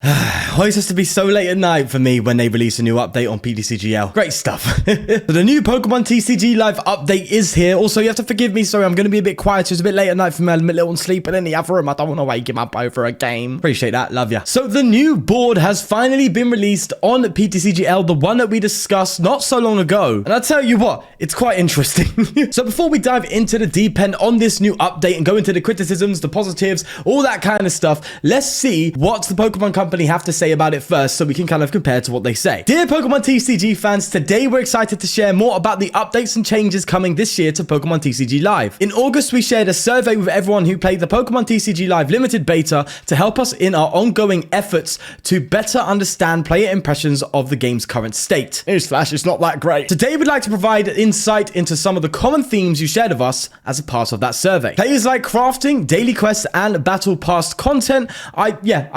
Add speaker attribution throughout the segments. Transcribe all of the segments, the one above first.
Speaker 1: Always has to be so late at night for me when they release a new update on PTCGL. Great stuff. So the new Pokemon TCG Live update is here. Also, you have to forgive me. Sorry, I'm going to be a bit quieter. It's a bit late at night for me. I'm a little sleeping in the other room. I don't want to wake him up over a game. Appreciate that. Love ya. So the new board has finally been released on PTCGL, the one that we discussed not so long ago. And I'll tell you what, it's quite interesting. So before we dive into the deep end on this new update and go into the criticisms, the positives, all that kind of stuff, let's see what the Pokemon Company have to say about it first so we can kind of compare to what they say. Dear Pokemon TCG fans, today we're excited to share more about the updates and changes coming this year to Pokemon TCG Live. In August, we shared a survey with everyone who played the Pokemon TCG Live limited beta to help us in our ongoing efforts to better understand player impressions of the game's current state. Newsflash, it's not that great. Today, we'd like to provide insight into some of the common themes you shared with us as a part of that survey. Players like crafting, daily quests, and battle pass content. I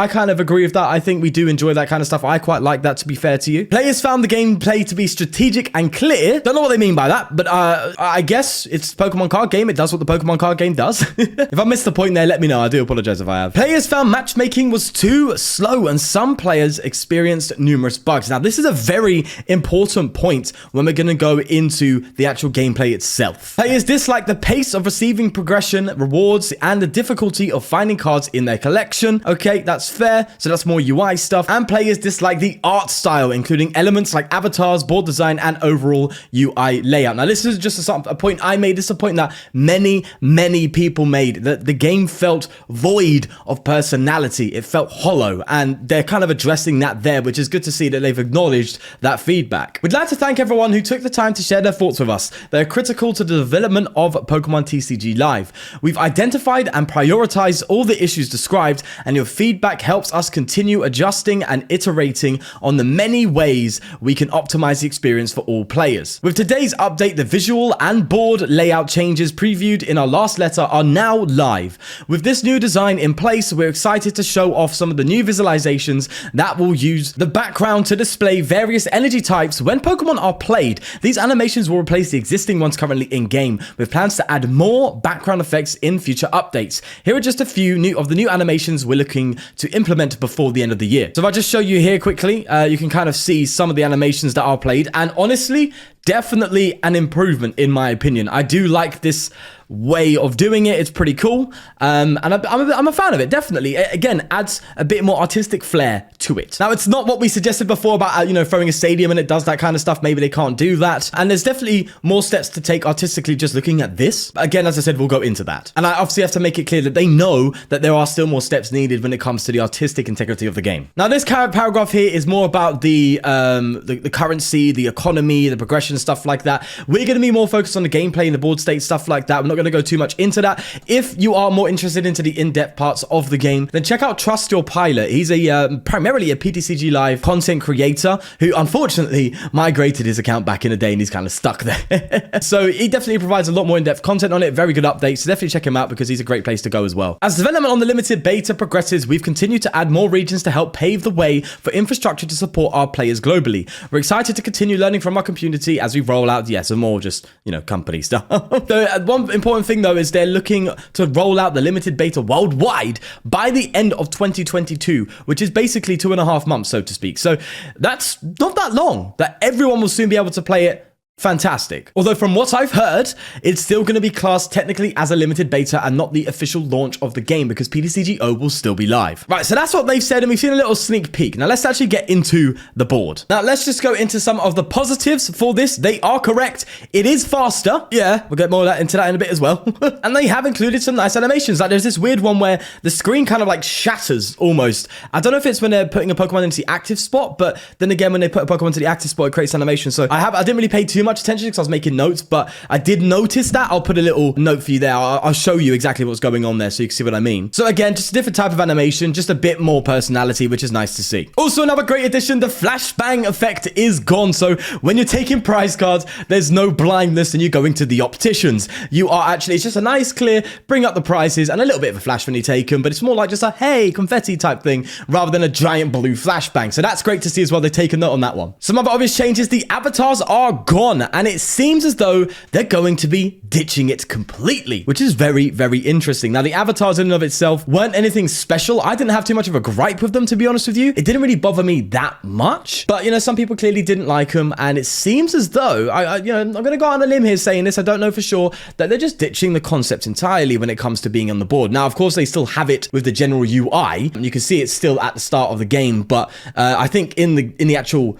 Speaker 1: kind of agree with that. I think we do enjoy that kind of stuff. I quite like that, to be fair to you. Players found the gameplay to be strategic and clear. Don't know what they mean by that, but I guess it's a Pokemon card game. It does what the Pokemon card game does. If I missed the point there, let me know. I do apologize if I have. Players found matchmaking was too slow and some players experienced numerous bugs. Now, this is a very important point when we're going to go into the actual gameplay itself. Players disliked the pace of receiving progression, rewards, and the difficulty of finding cards in their collection. Okay, that's fair. So that's more UI stuff. And players dislike the art style, including elements like avatars, board design, and overall UI layout. Now, this is just a point I made. This is a point that many people made, that the game felt void of personality. It felt hollow, and they're kind of addressing that there, which is good to see that they've acknowledged that feedback. We'd like to thank everyone who took the time to share their thoughts with us. They're critical to the development of Pokemon TCG Live. We've identified and prioritized all the issues described, and your feedback helps us continue adjusting and iterating on the many ways we can optimize the experience for all players. With today's update, the visual and board layout changes previewed in our last letter are now live. With this new design in place, we're excited to show off some of the new visualizations that will use the background to display various energy types when Pokemon are played. These animations will replace the existing ones currently in-game, with plans to add more background effects in future updates. Here are just a few of the new animations we're looking to implement before the end of the year. So if I just show you here quickly, you can kind of see some of the animations that are played, and honestly, definitely an improvement in my opinion. I do like this way of doing it. It's pretty cool, and I'm a fan of it. Definitely, it, again, adds a bit more artistic flair to it. Now, it's not what we suggested before about throwing a stadium and it does that kind of stuff. Maybe they can't do that, and there's definitely more steps to take artistically just looking at this. But again, as I said, we'll go into that, and I obviously have to make it clear that they know that there are still more steps needed when it comes to the artistic integrity of the game. Now, this paragraph here is more about the currency, the economy, the progression, stuff like that. We're going to be more focused on the gameplay and the board state, stuff like that. We're not going to go too much into that. If you are more interested into the in-depth parts of the game, then check out Trust Your Pilot. He's primarily a PTCG Live content creator who unfortunately migrated his account back in the day and he's kind of stuck there. So he definitely provides a lot more in-depth content on it. Very good updates. So definitely check him out because he's a great place to go as well. As development on the limited beta progresses, we've continued to add more regions to help pave the way for infrastructure to support our players globally. We're excited to continue learning from our community as we roll out, some more just, company stuff. So one important thing though is they're looking to roll out the limited beta worldwide by the end of 2022, which is basically 2.5 months, so to speak. So that's not that long that everyone will soon be able to play it. Fantastic. Although from what I've heard, it's still going to be classed technically as a limited beta and not the official launch of the game because PTCGO will still be live. Right, so that's what they've said, and we've seen a little sneak peek. Now let's actually get into the board. Now let's just go into some of the positives for this. They are correct. It is faster. Yeah, we'll get more into that in a bit as well. And they have included some nice animations. Like there's this weird one where the screen kind of like shatters almost. I don't know if it's when they're putting a Pokemon into the active spot, but then again, when they put a Pokemon into the active spot, it creates animation. So I didn't really pay too much attention because I was making notes, but I did notice that. I'll put a little note for you there. I'll show you exactly what's going on there so you can see what I mean. So again, just a different type of animation, just a bit more personality, which is nice to see. Also, another great addition, the flashbang effect is gone. So when you're taking prize cards, there's no blindness and you're going to the opticians. You are actually, it's just a nice, clear, bring up the prices and a little bit of a flash when you take them, but it's more like just a, hey, confetti type thing rather than a giant blue flashbang. So that's great to see as well. They've taken note on that one. Some other obvious changes, the avatars are gone. on, and it seems as though they're going to be ditching it completely, which is very, very interesting. Now, the avatars in and of itself weren't anything special. I didn't have too much of a gripe with them, to be honest with you. It didn't really bother me that much, but, you know, some people clearly didn't like them, and it seems as though, you know, I'm going to go on a limb here saying this, I don't know for sure, that they're just ditching the concept entirely when it comes to being on the board. Now, of course, they still have it with the general UI. You can see it's still at the start of the game, but I think in the actual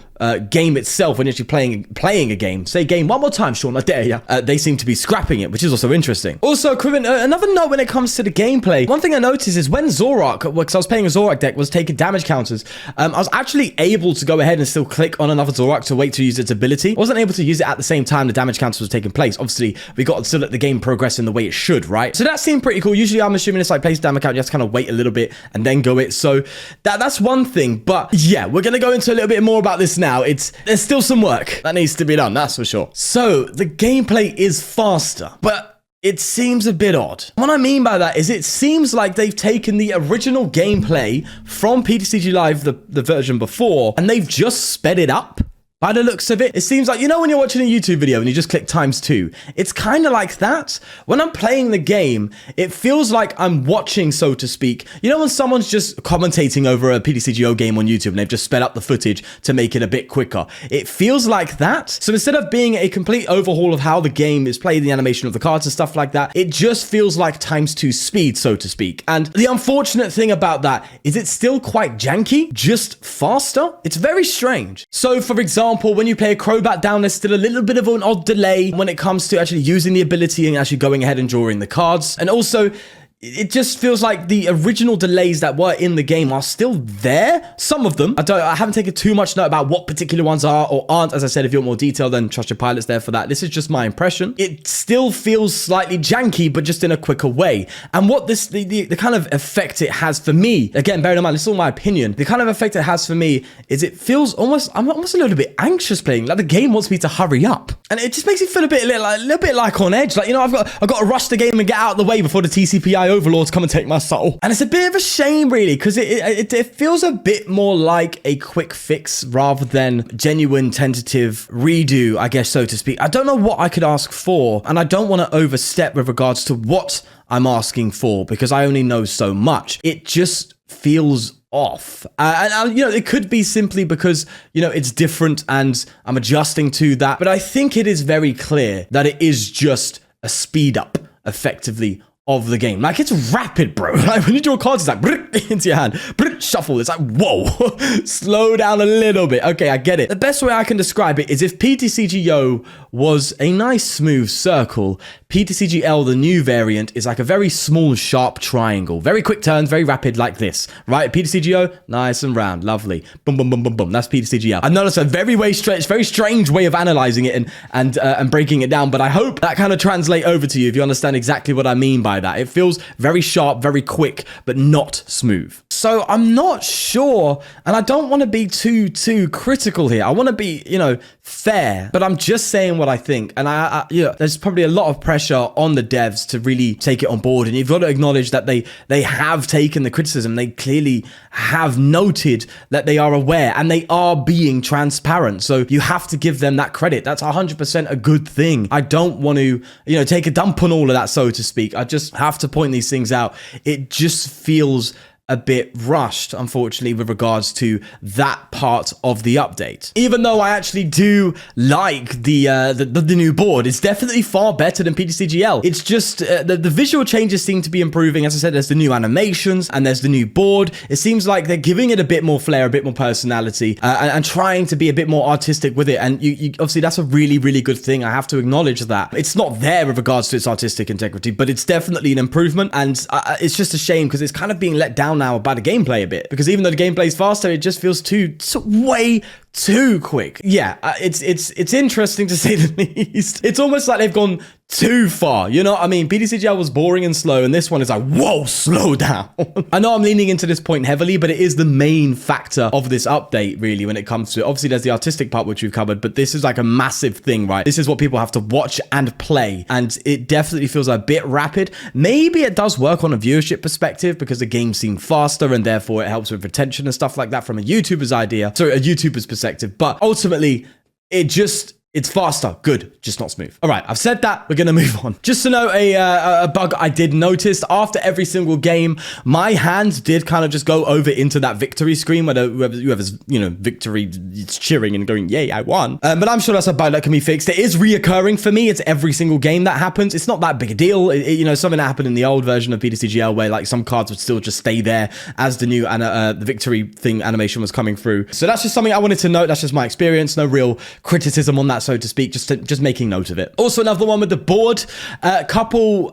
Speaker 1: game itself, when you're actually playing a game, say game one more time, Sean, I dare ya, they seem to be scrapping it, which is also interesting. Also, Criven, another note when it comes to the gameplay, one thing I noticed is when Zorak, because I was playing a Zorak deck, was taking damage counters, I was actually able to go ahead and still click on another Zorak to wait to use its ability. I wasn't able to use it at the same time the damage counter was taking place. Obviously, we got to still let the game progress in the way it should, right? So that seemed pretty cool. Usually, I'm assuming it's like place damage count, you have to kind of wait a little bit and then go it. So that's one thing. But yeah, we're going to go into a little bit more about this now. There's still some work that needs to be done, that's for sure. So the gameplay is faster, but it seems a bit odd. What I mean by that is it seems like they've taken the original gameplay from PTCG Live, the version before, and they've just sped it up. By the looks of it, it seems like, you know, when you're watching a YouTube video and you just click ×2, it's kind of like that. When I'm playing the game, it feels like I'm watching, so to speak. You know, when someone's just commentating over a PTCGO game on YouTube and they've just sped up the footage to make it a bit quicker. It feels like that. So instead of being a complete overhaul of how the game is played, the animation of the cards and stuff like that, it just feels like ×2 speed, so to speak. And the unfortunate thing about that is it's still quite janky, just faster. It's very strange. So for example, when you play a Crobat down, there's still a little bit of an odd delay when it comes to actually using the ability and actually going ahead and drawing the cards. And also, it just feels like the original delays that were in the game are still there. Some of them. I haven't taken too much note about what particular ones are or aren't. As I said, if you want more detail, then trust your pilots there for that. This is just my impression. It still feels slightly janky, but just in a quicker way. And what the kind of effect it has for me, again, bearing in mind, it's all my opinion, the kind of effect it has for me is it feels I'm almost a little bit anxious playing. Like the game wants me to hurry up. And it just makes me feel a little bit like on edge. Like, you know, I've got to rush the game and get out of the way before the TCPI overlords come and take my soul. And it's a bit of a shame, really, because it feels a bit more like a quick fix rather than genuine tentative redo, I guess, so to speak. I don't know what I could ask for, and I don't want to overstep with regards to what I'm asking for, because I only know so much. It just feels off. And you know, it could be simply because, you know, it's different and I'm adjusting to that. But I think it is very clear that it is just a speed up, effectively, of the game. Like, it's rapid, bro. Like, when you draw cards, it's like into your hand, shuffle. It's like, whoa, slow down a little bit. Okay, I get it. The best way I can describe it is if PTCGO was a nice smooth circle, PTCGL, the new variant, is like a very small, sharp triangle. Very quick turns, very rapid, like this, right? PTCGO, nice and round, lovely. Boom, boom, boom, boom, boom. That's PTCGL. I noticed a very strange way of analyzing it and breaking it down, but I hope that kind of translate over to you if you understand exactly what I mean by that. It feels very sharp, very quick, but not smooth. So I'm not sure, and I don't want to be too critical here. I want to be, you know, fair, but I'm just saying what I think. And you know, there's probably a lot of pressure on the devs to really take it on board, and you've got to acknowledge that they have taken the criticism. They clearly have noted that they are aware and they are being transparent. So you have to give them that credit. That's 100% a good thing. I don't want to, you know, take a dump on all of that, so to speak. I just have to point these things out. It just feels a bit rushed, unfortunately, with regards to that part of the update. Even though I actually do like the new board, it's definitely far better than PTCGL. It's just the visual changes seem to be improving. As I said, there's the new animations and there's the new board. It seems like they're giving it a bit more flair, a bit more personality, and trying to be a bit more artistic with it. And you obviously, that's a really, really good thing. I have to acknowledge that. It's not there with regards to its artistic integrity, but it's definitely an improvement. And it's just a shame because it's kind of being let down now by the gameplay a bit, because even though the gameplay is faster, it just feels way too quick. Yeah, it's interesting to say the least. It's almost like they've gone too far, you know what I mean? PTCGL was boring and slow, and this one is like, whoa, slow down. I know I'm leaning into this point heavily, but it is the main factor of this update, really, when it comes to it. Obviously, there's the artistic part, which we've covered, but this is like a massive thing, right? This is what people have to watch and play, and it definitely feels a bit rapid. Maybe it does work on a viewership perspective, because the game seems faster, and therefore it helps with retention and stuff like that from a YouTuber's perspective. But ultimately, it just It's faster. Good. Just not smooth. All right. I've said that. We're going to move on. Just to note a bug I did notice after every single game, my hands did kind of just go over into that victory screen where whoever's, victory, it's cheering and going, yay, I won. But I'm sure that's a bug that can be fixed. It is reoccurring for me. It's every single game that happens. It's not that big a deal. Something that happened in the old version of PTCGL where like some cards would still just stay there as the new the victory thing animation was coming through. So that's just something I wanted to note. That's just my experience. No real criticism on that, so to speak, just making note of it. Also, another one with the board, couple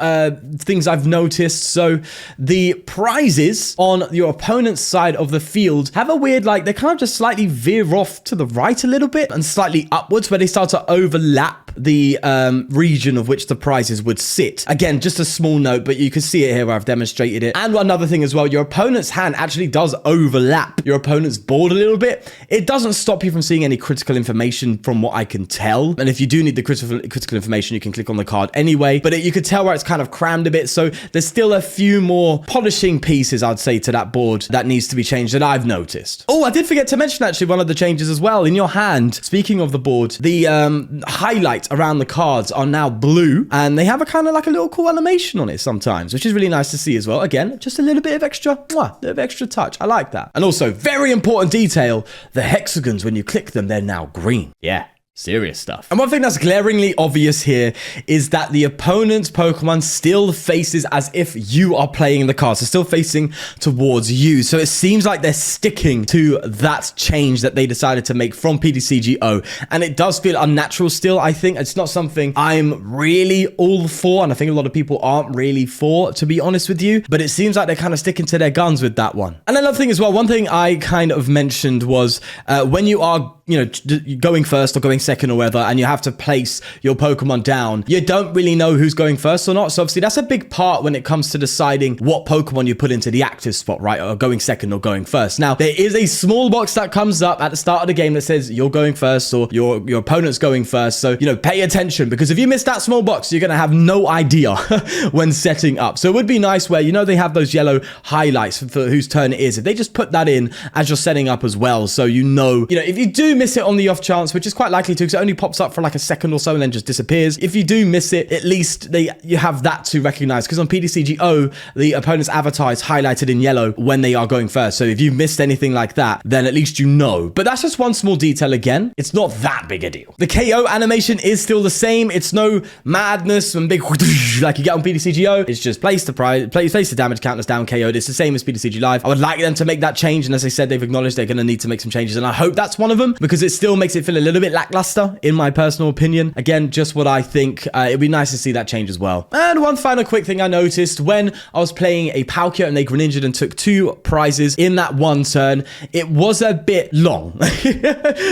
Speaker 1: things I've noticed. So the prizes on your opponent's side of the field have a weird, they kind of just slightly veer off to the right a little bit and slightly upwards where they start to overlap the region of which the prizes would sit. Again, just a small note, but you can see it here where I've demonstrated it. And another thing as well, your opponent's hand actually does overlap your opponent's board a little bit. It doesn't stop you from seeing any critical information from what I can tell. And if you do need the critical information, you can click on the card anyway. But you could tell where it's kind of crammed a bit. So there's still a few more polishing pieces, I'd say, to that board that needs to be changed that I've noticed. Oh, I did forget to mention actually one of the changes as well. In your hand, speaking of the board, the highlight around the cards are now blue. And they have a kind of like a little cool animation on it sometimes, which is really nice to see as well. Again, just a little bit of extra touch. I like that. And also, very important detail, the hexagons, when you click them, they're now green. Yeah. Serious stuff. And one thing that's glaringly obvious here is that the opponent's Pokemon still faces as if you are playing the cards. They're still facing towards you. So it seems like they're sticking to that change that they decided to make from PTCGO. And it does feel unnatural still. I think it's not something I'm really all for. And I think a lot of people aren't really for, to be honest with you. But it seems like they're kind of sticking to their guns with that one. And another thing as well, one thing I kind of mentioned was when you are going first or going second or whatever, and you have to place your Pokemon down, you don't really know who's going first or not. So obviously that's a big part when it comes to deciding what Pokemon you put into the active spot, right? Or going second or going first. Now, there is a small box that comes up at the start of the game that says you're going first or your opponent's going first. So, pay attention, because if you miss that small box, you're going to have no idea when setting up. So it would be nice where, they have those yellow highlights for whose turn it is. If they just put that in as you're setting up as well. So, if you do miss it on the off chance, which is quite likely to, because it only pops up for like a second or so and then just disappears. If you do miss it, at least you have that to recognize, because on PTCGO, the opponent's avatar is highlighted in yellow when they are going first. So if you missed anything like that, then at least you know. But that's just one small detail. Again, it's not that big a deal. The KO animation is still the same. It's no madness and big like you get on PTCGO. It's just place the damage counters down, KO'd. It's the same as PTCG Live. I would like them to make that change, and as I said, they've acknowledged they're going to need to make some changes, and I hope that's one of them, because it still makes it feel a little bit lackluster in my personal opinion. Again, just what I think. It'd be nice to see that change as well. And one final quick thing I noticed when I was playing a Palkia and they Greninja'd and took 2 prizes in that one turn, it was a bit long,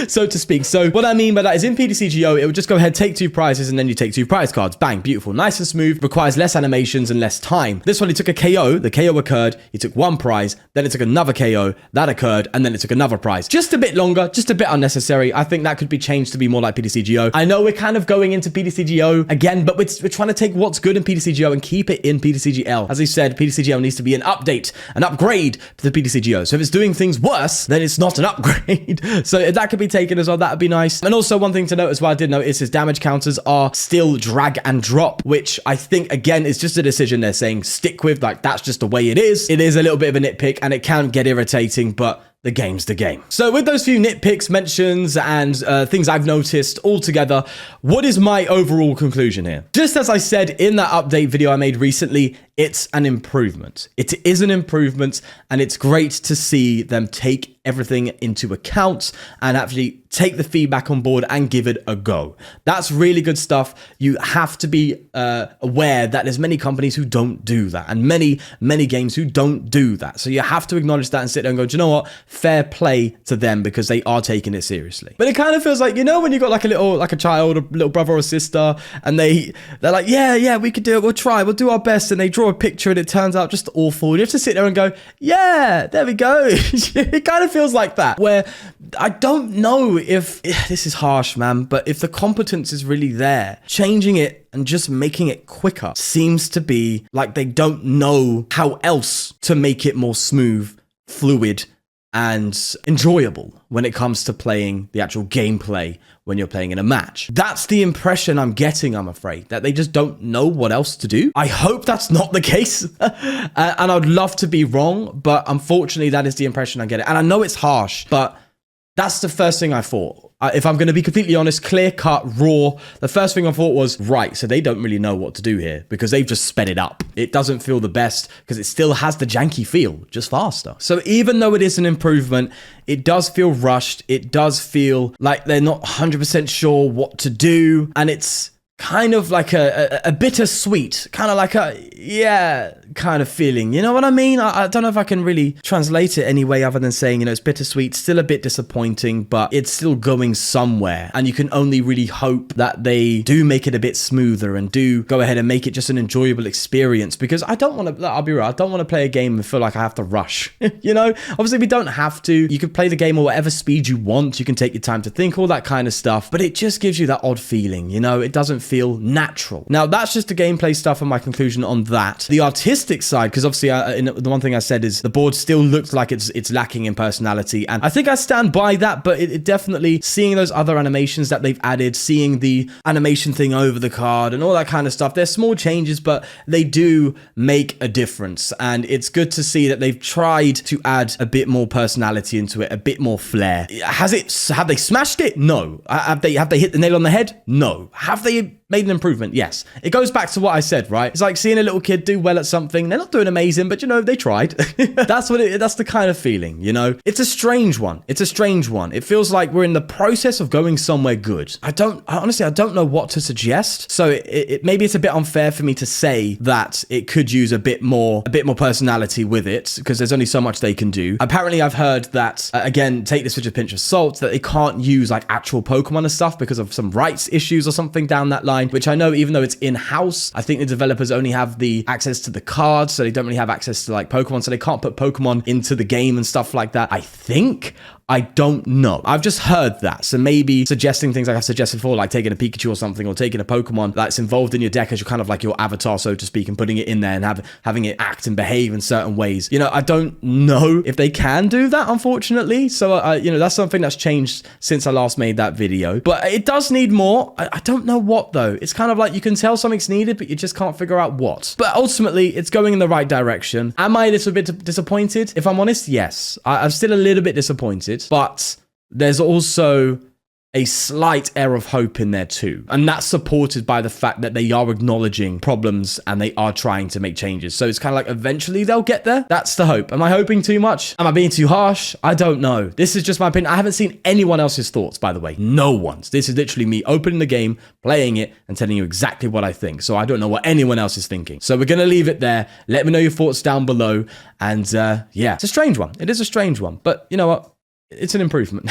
Speaker 1: so to speak. So what I mean by that is in PTCGO, it would just go ahead, take 2 prizes, and then you take 2 prize cards. Bang, beautiful, nice and smooth, requires less animations and less time. This one, he took a KO, the KO occurred, he took 1 prize, then it took another KO, that occurred, and then it took another prize. Just a bit longer, just a bit unnecessary. I think that could be changed to be more like PTCGO. I know we're kind of going into PTCGO again, but we're trying to take what's good in PTCGO and keep it in PTCGL. As I said, PTCGO needs to be an update, an upgrade to the PTCGO. So if it's doing things worse, then it's not an upgrade. So if that could be taken as well, that would be nice. And also one thing to note as well, I did notice is damage counters are still drag and drop, which I think, again, is just a decision they're saying stick with. Like, that's just the way it is. It is a little bit of a nitpick and it can get irritating, but the game's the game. So with those few nitpicks, mentions, and things I've noticed all together, what is my overall conclusion here? Just as I said in that update video I made recently, it's an improvement. It is an improvement, and it's great to see them take everything into account and actually take the feedback on board and give it a go. That's really good stuff. You have to be aware that there's many companies who don't do that, and many games who don't do that. So you have to acknowledge that and sit there and go, do you know what? Fair play to them, because they are taking it seriously. But it kind of feels like, when you got like a child, a little brother or sister, and they're like, yeah, we could do it. We'll try. We'll do our best. And they draw a picture and it turns out just awful. You have to sit there and go, yeah, there we go. It kind of feels like that, where I don't know if this is harsh, man, but if the competence is really there, changing it and just making it quicker seems to be like they don't know how else to make it more smooth, fluid, and enjoyable when it comes to playing the actual gameplay when you're playing in a match. That's the impression I'm getting, I'm afraid, that they just don't know what else to do. I hope that's not the case, and I'd love to be wrong, but unfortunately that is the impression I get. And I know it's harsh, but that's the first thing I thought. If I'm going to be completely honest, clear cut, raw, the first thing I thought was, right, so they don't really know what to do here because they've just sped it up. It doesn't feel the best because it still has the janky feel, just faster. So even though it is an improvement, it does feel rushed. It does feel like they're not 100% sure what to do. And it's kind of like a bittersweet, kind of like kind of feeling. You know what I mean? I don't know if I can really translate it any way other than saying, it's bittersweet, still a bit disappointing, but it's still going somewhere. And you can only really hope that they do make it a bit smoother and do go ahead and make it just an enjoyable experience, because I don't want to, I'll be real, I don't want to play a game and feel like I have to rush. Obviously we don't have to. You can play the game at whatever speed you want. You can take your time to think, all that kind of stuff, but it just gives you that odd feeling, it doesn't feel natural. Now, that's just the gameplay stuff and my conclusion on that. The artistic side, because obviously the one thing I said is the board still looks like it's lacking in personality, and I think I stand by that, but it definitely, seeing those other animations that they've added, seeing the animation thing over the card and all that kind of stuff, they're small changes, but they do make a difference, and it's good to see that they've tried to add a bit more personality into it, a bit more flair. Have they smashed it? No. Have they hit the nail on the head? No. Have they made an improvement? Yes. It goes back to what I said, right? It's like seeing a little kid do well at something. They're not doing amazing, but they tried. That's the kind of feeling, It's a strange one. It feels like we're in the process of going somewhere good. Honestly, I don't know what to suggest. So maybe it's a bit unfair for me to say that it could use a bit more personality with it, because there's only so much they can do. Apparently, I've heard that, again, take this with a pinch of salt, that they can't use like actual Pokemon and stuff because of some rights issues or something down that line, which I know, even though it's in-house, I think the developers only have the access to the cards, so they don't really have access to like Pokemon, so they can't put Pokemon into the game and stuff like that, I think. I don't know. I've just heard that. So maybe suggesting things like I've suggested before, like taking a Pikachu or something, or taking a Pokemon that's involved in your deck as you're kind of like your avatar, so to speak, and putting it in there and having it act and behave in certain ways. I don't know if they can do that, unfortunately. So, that's something that's changed since I last made that video. But it does need more. I don't know what, though. It's kind of like you can tell something's needed, but you just can't figure out what. But ultimately, it's going in the right direction. Am I a little bit disappointed? If I'm honest, yes. I'm still a little bit disappointed. But there's also a slight air of hope in there too. And that's supported by the fact that they are acknowledging problems and they are trying to make changes. So it's kind of like eventually they'll get there. That's the hope. Am I hoping too much? Am I being too harsh? I don't know. This is just my opinion. I haven't seen anyone else's thoughts, by the way. No one's. This is literally me opening the game, playing it, and telling you exactly what I think. So I don't know what anyone else is thinking. So we're going to leave it there. Let me know your thoughts down below. And yeah, it's a strange one. It is a strange one. But you know what? It's an improvement.